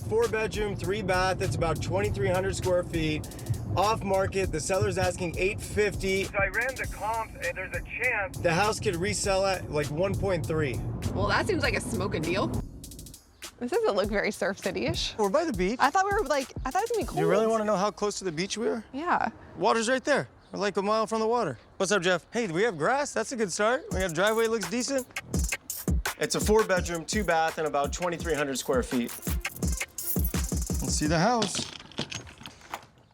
4-bedroom, 3-bath. It's about 2,300 square feet. Off market, the seller's asking $850. So I ran the comps, and there's a chance the house could resell at like 1.3. Well, that seems like a smoking deal. This doesn't look very Surf City-ish. We're by the beach. I thought we were like, I thought it was gonna be cold. You really want to know how close to the beach we are? Yeah. Water's right there. We're like a mile from the water. What's up, Jeff? Hey, we have grass. That's a good start. We got a driveway, looks decent. It's a 4-bedroom, 2-bath, and about 2,300 square feet. Let's see the house.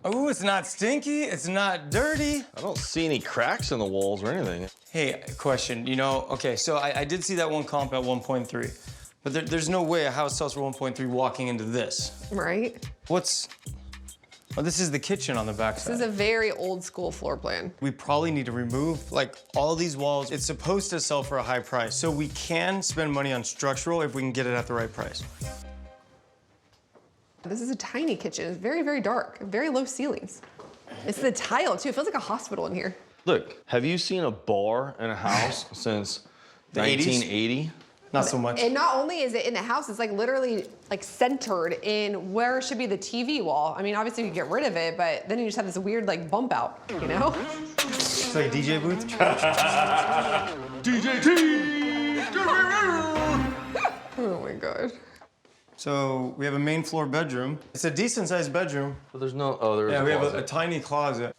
Oh, it's not stinky. It's not dirty. I don't see any cracks in the walls or anything. Hey, question. You know, okay, so I did see that one comp at 1.3, but there's no way a house sells for 1.3 walking into this. Right? What's... Oh, this is the kitchen on the back side. This is a very old school floor plan. We probably need to remove like all these walls. It's supposed to sell for a high price, so we can spend money on structural if we can get it at the right price. This is a tiny kitchen. It's very, very dark, very low ceilings. It's the tile too. It feels like a hospital in here. Look, have you seen a bar in a house since The 1980? Not so much. And not only is it in the house, it's like literally like centered in where should be the TV wall. I mean, obviously you could get rid of it, but then you just have this weird like bump out, you know? It's like a DJ booth. DJT! Oh my God. So we have a main floor bedroom. It's a decent sized bedroom. But there's no, oh, there is Yeah, a we have closet. a tiny closet.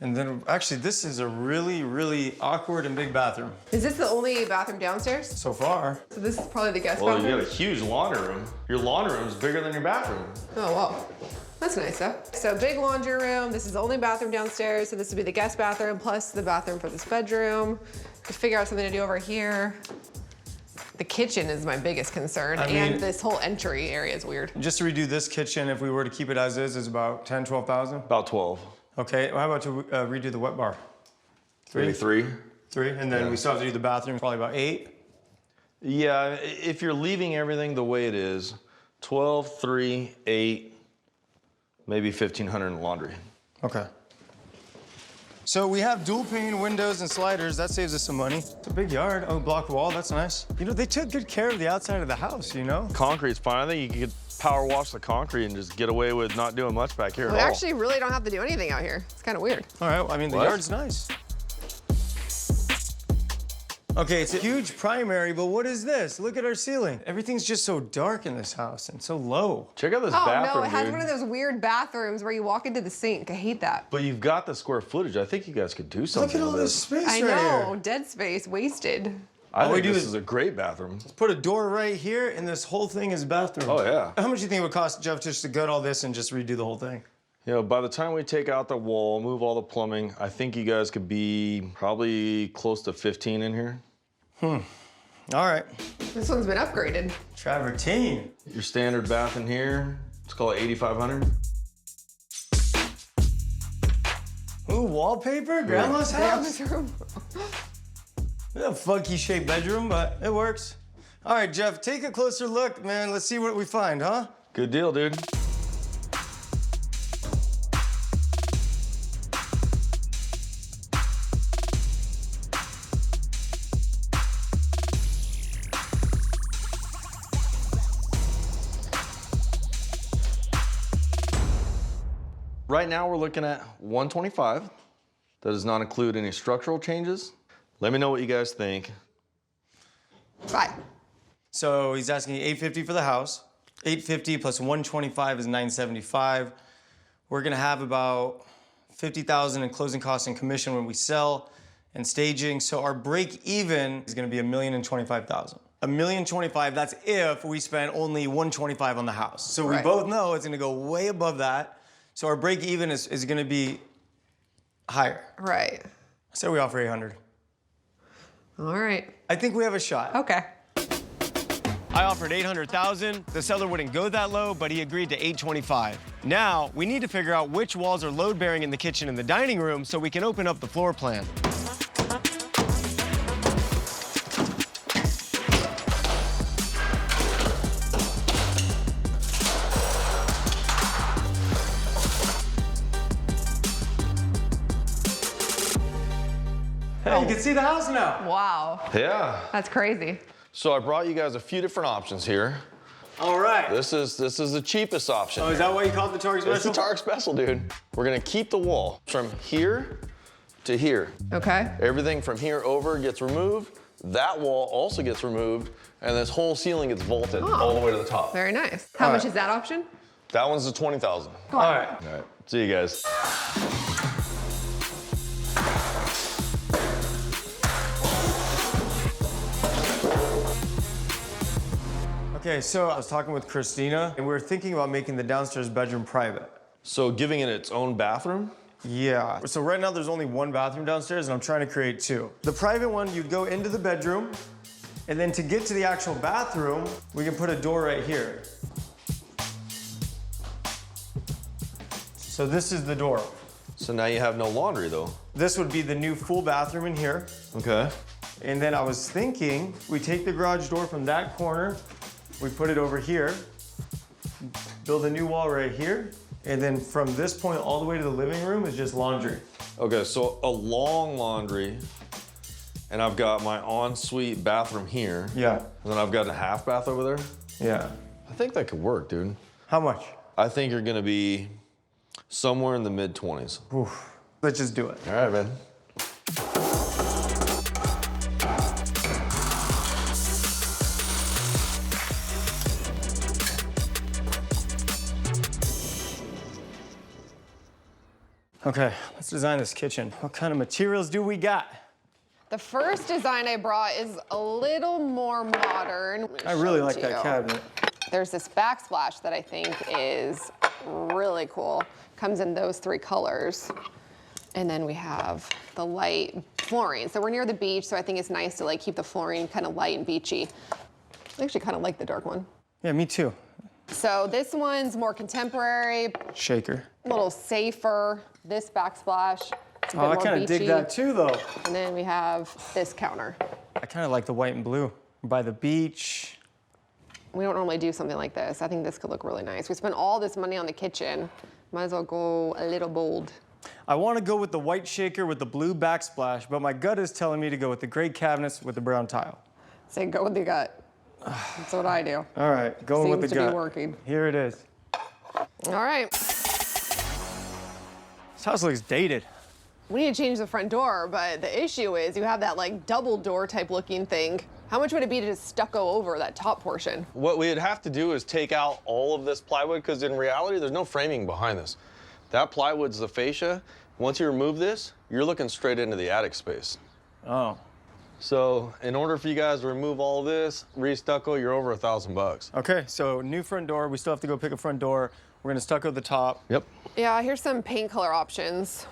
And then actually this is a really, really awkward and big bathroom. Is this the only bathroom downstairs? So far. So this is probably the guest Well, bathroom? you got a huge laundry room. Your laundry room is bigger than your bathroom. Oh, wow. That's nice, though. So big laundry room. This is the only bathroom downstairs. So this would be the guest bathroom plus the bathroom for this bedroom. Could figure out something to do over here. The kitchen is my biggest concern. I mean, and this whole entry area is weird. Just to redo this kitchen, if we were to keep it as is about 10, 12,000. About 12. Okay, well, how about to redo the wet bar? Maybe 3. 3, and then Yeah. we still have to do the bathroom, probably about 8. Yeah, if you're leaving everything the way it is, 12, 3, 8, maybe 1,500 in laundry. Okay. So we have dual pane windows and sliders. That saves us some money. It's a big yard. Oh, block wall, that's nice. You know, they took good care of the outside of the house, you know? Concrete's fine. I think you could power wash the concrete and just get away with not doing much back here We at all. actually really don't have to do anything out here. It's kind of weird. All right, well, I mean, the What? yard's nice. Okay, it's a huge primary, but what is this? Look at our ceiling. Everything's just so dark in this house and so low. Check out this Oh, bathroom, no, it has dude. one of those weird bathrooms where you walk into the sink. I hate that. But you've got the square footage. I think you guys could do something Look at all with this this. space I right know, here. dead space, wasted. I All we think do this is- is a great bathroom. Put a door right here, and this whole thing is bathroom. Oh, yeah. How much do you think it would cost, Jeff, just to gut all this and just redo the whole thing? You know, by the time we take out the wall, move all the plumbing, I think you guys could be probably close to 15 in here. All right. This one's been upgraded. Travertine. Your standard bath in here, let's call it 8,500. Ooh, wallpaper? Grandma's house? Grandma's room. It's a funky shaped bedroom, but it works. All right, Jeff, take a closer look, man. Let's see what we find, huh? Good deal, dude. Right now, we're looking at 125. That does not include any structural changes. Let me know what you guys think. Bye. So he's asking $850 for the house. $850 plus 125 is $975. We're gonna have about $50,000 in closing costs and commission when we sell and staging. So our break even is gonna be $1,025,000. $1,025,000, that's if we spend only $125 on the house. So we Right. both know it's gonna go way above that. So our break even is gonna be higher. Right. So we offer $800. All right. I think we have a shot. Okay. I offered $800,000. The seller wouldn't go that low, but he agreed to $825. Now, we need to figure out which walls are load-bearing in the kitchen and the dining room so we can open up the floor plan. Hey, you can see the house now. Wow. Yeah. That's crazy. So I brought you guys a few different options here. All right. This is the cheapest option. Oh, is that why you call it the Tarek Special? It's the Tarek Special, dude. We're gonna keep the wall from here to here. Okay. Everything from here over gets removed. That wall also gets removed, and this whole ceiling gets vaulted all the way to the top. Very nice. How much is that option? That one's the 20,000. All right. All right, see you guys. Okay, so I was talking with Christina, and we were thinking about making the downstairs bedroom private. So giving it its own bathroom? Yeah. So right now there's only one bathroom downstairs, and I'm trying to create two. The private one, you'd go into the bedroom, and then to get to the actual bathroom, we can put a door right here. So this is the door. So now you have no laundry though. This would be the new full bathroom in here. Okay. And then I was thinking, we take the garage door from that corner, we put it over here, build a new wall right here, and then from this point all the way to the living room is just laundry. Okay, so a long laundry, and I've got my ensuite bathroom here. Yeah. And then I've got a half bath over there. Yeah. I think that could work, dude. How much? I think you're gonna be somewhere in the mid-20s. Oof. Let's just do it. All right, man. Okay, let's design this kitchen. What kind of materials do we got? The first design I brought is a little more modern. I really like that cabinet. There's this backsplash that I think is really cool. Comes in those three colors. And then we have the light flooring. So we're near the beach, so I think it's nice to like keep the flooring kind of light and beachy. I actually kind of like the dark one. Yeah, me too. So this one's more contemporary, Shaker. a little safer. This backsplash, it's a bit Oh, I more kind of dig beachy. that too, though. And then we have this counter. I kind of like the white and blue. By the beach. We don't normally do something like this. I think this could look really nice. We spent all this money on the kitchen. Might as well go a little bold. I want to go with the white shaker with the blue backsplash, but my gut is telling me to go with the gray cabinets with the brown tile. Say go with the gut. That's what I do. All right, going with the Seems to gut. be working. Here it is. All right. This house looks dated. We need to change the front door, but the issue is you have that like double door type looking thing. How much would it be to just stucco over that top portion? What we'd have to do is take out all of this plywood, because in reality, there's no framing behind this. That plywood's the fascia. Once you remove this, you're looking straight into the attic space. Oh. So in order for you guys to remove all this, re-stucco, you're over $1,000. Okay, so new front door. We still have to go pick a front door. We're gonna stucco the top. Yep. Yeah, here's some paint color options.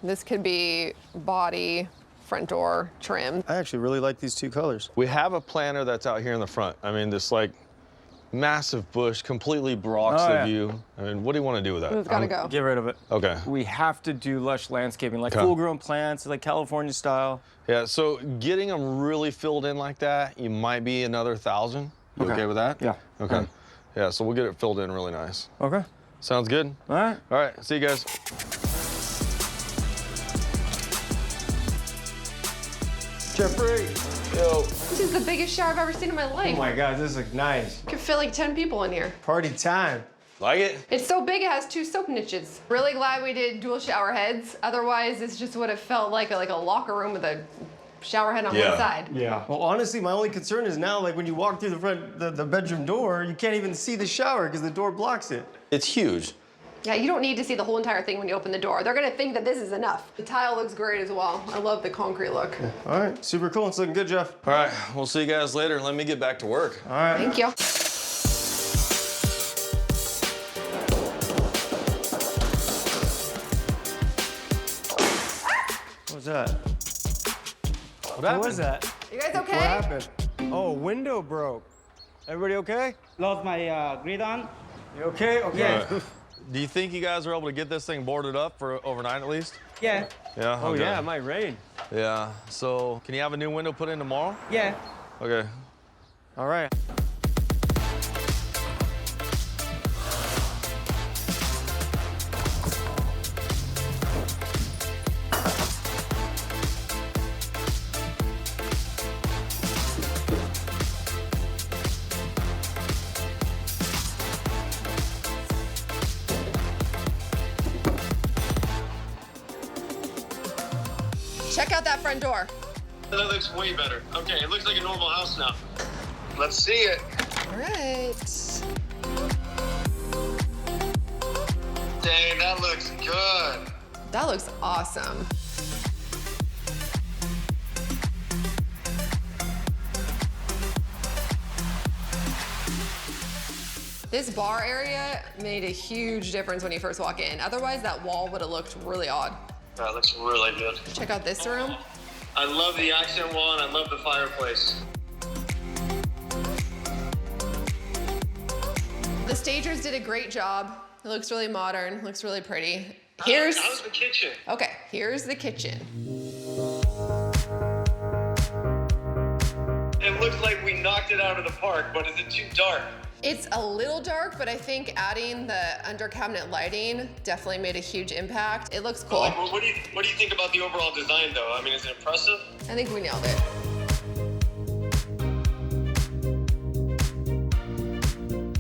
This could be body, front door, trim. I actually really like these two colors. We have a planter that's out here in the front. I mean, this like massive bush completely blocks Oh, the yeah. view. I mean, what do you want to do with that? It's gotta go. Get rid of it. Okay. We have to do lush landscaping, like Okay. full-grown plants, like California style. Yeah, so getting them really filled in like that, you might be another 1,000. You okay with that? Yeah. Okay. Yeah, so we'll get it filled in really nice. Okay. Sounds good? All right. All right, see you guys. Jeffrey. Yo. This is the biggest shower I've ever seen in my life. Oh my God, this looks nice. Could fit like 10 people in here. Party time. Like it? It's so big it has 2 soap niches. Really glad we did dual shower heads. Otherwise, it's just what it felt like a locker room with a shower head on Yeah. one side. Yeah. Well, honestly, my only concern is now, like when you walk through the bedroom door, you can't even see the shower because the door blocks it. It's huge. Yeah, you don't need to see the whole entire thing when you open the door. They're gonna think that this is enough. The tile looks great as well. I love the concrete look. All right, super cool. It's looking good, Jeff. All right, we'll see you guys later. Let me get back to work. All right. Thank you. What was that? What What was that? You guys okay? What happened? Oh, window broke. Everybody okay? Lost my grid on. You okay? Okay. Yeah. Do you think you guys are able to get this thing boarded up for overnight at least? Yeah. Yeah. Oh okay. yeah, it might rain. Yeah. So can you have a new window put in tomorrow? Yeah. Okay. All right. Check out that front door. That looks way better. Okay, it looks like a normal house now. Let's see it. All right. Dang, that looks good. That looks awesome. This bar area made a huge difference when you first walk in. Otherwise, that wall would have looked really odd. That looks really good. Check out this room. I love the accent wall and I love the fireplace. The stagers did a great job. It looks really modern, looks really pretty. How's the kitchen? Okay, here's the kitchen. It looks like we knocked it out of the park, but is it too dark? It's a little dark, but I think adding the under cabinet lighting definitely made a huge impact. It looks cool. What do you think about the overall design though? I mean, is it impressive? I think we nailed it.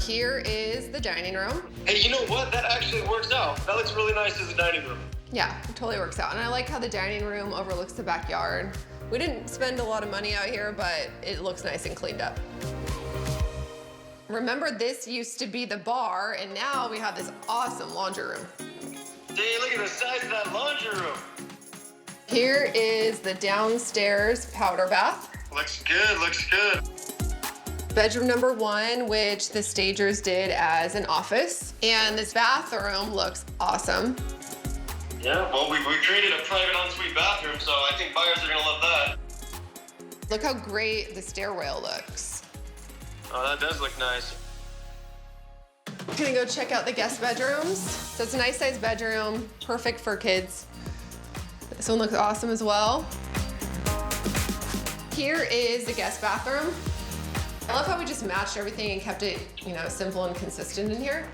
Here is the dining room. Hey, you know what? That actually works out. That looks really nice as a dining room. Yeah, it totally works out. And I like how the dining room overlooks the backyard. We didn't spend a lot of money out here, but it looks nice and cleaned up. Remember, this used to be the bar, and now we have this awesome laundry room. Hey, look at the size of that laundry room. Here is the downstairs powder bath. Looks good, looks good. Bedroom number 1, which the stagers did as an office. And this bathroom looks awesome. Yeah, well, we created a private ensuite bathroom, so I think buyers are gonna love that. Look how great the stairwell looks. Oh, that does look nice. Gonna go check out the guest bedrooms. So it's a nice sized bedroom, perfect for kids. This one looks awesome as well. Here is the guest bathroom. I love how we just matched everything and kept it, simple and consistent in here.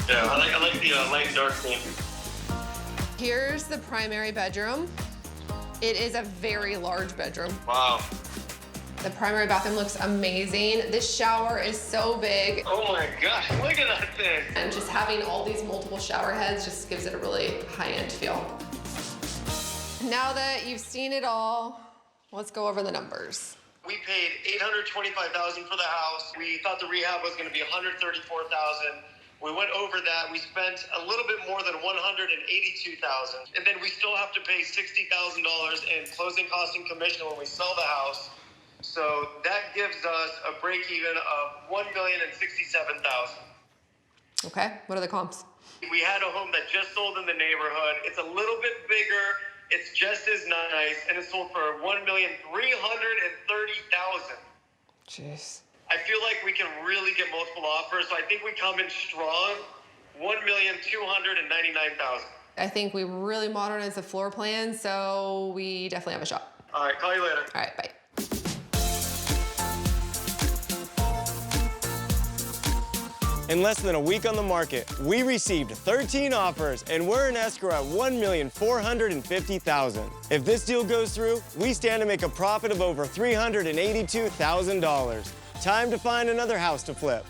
Yeah, I like the light and dark theme. Here's the primary bedroom. It is a very large bedroom. Wow. The primary bathroom looks amazing. This shower is so big. Oh my gosh, look at that thing. And just having all these multiple shower heads just gives it a really high-end feel. Now that you've seen it all, let's go over the numbers. We paid $825,000 for the house. We thought the rehab was gonna be $134,000. We went over that. We spent a little bit more than $182,000. And then we still have to pay $60,000 in closing costs and commission when we sell the house. So that gives us a break even of $1,067,000. Okay, what are the comps? We had a home that just sold in the neighborhood. It's a little bit bigger. It's just as nice, and it sold for $1,330,000. Jeez. I feel like we can really get multiple offers, so I think we come in strong, $1,299,000. I think we really modernized the floor plan, so we definitely have a shot. All right, call you later. All right, bye. In less than a week on the market, we received 13 offers and we're in escrow at $1,450,000. If this deal goes through, we stand to make a profit of over $382,000. Time to find another house to flip.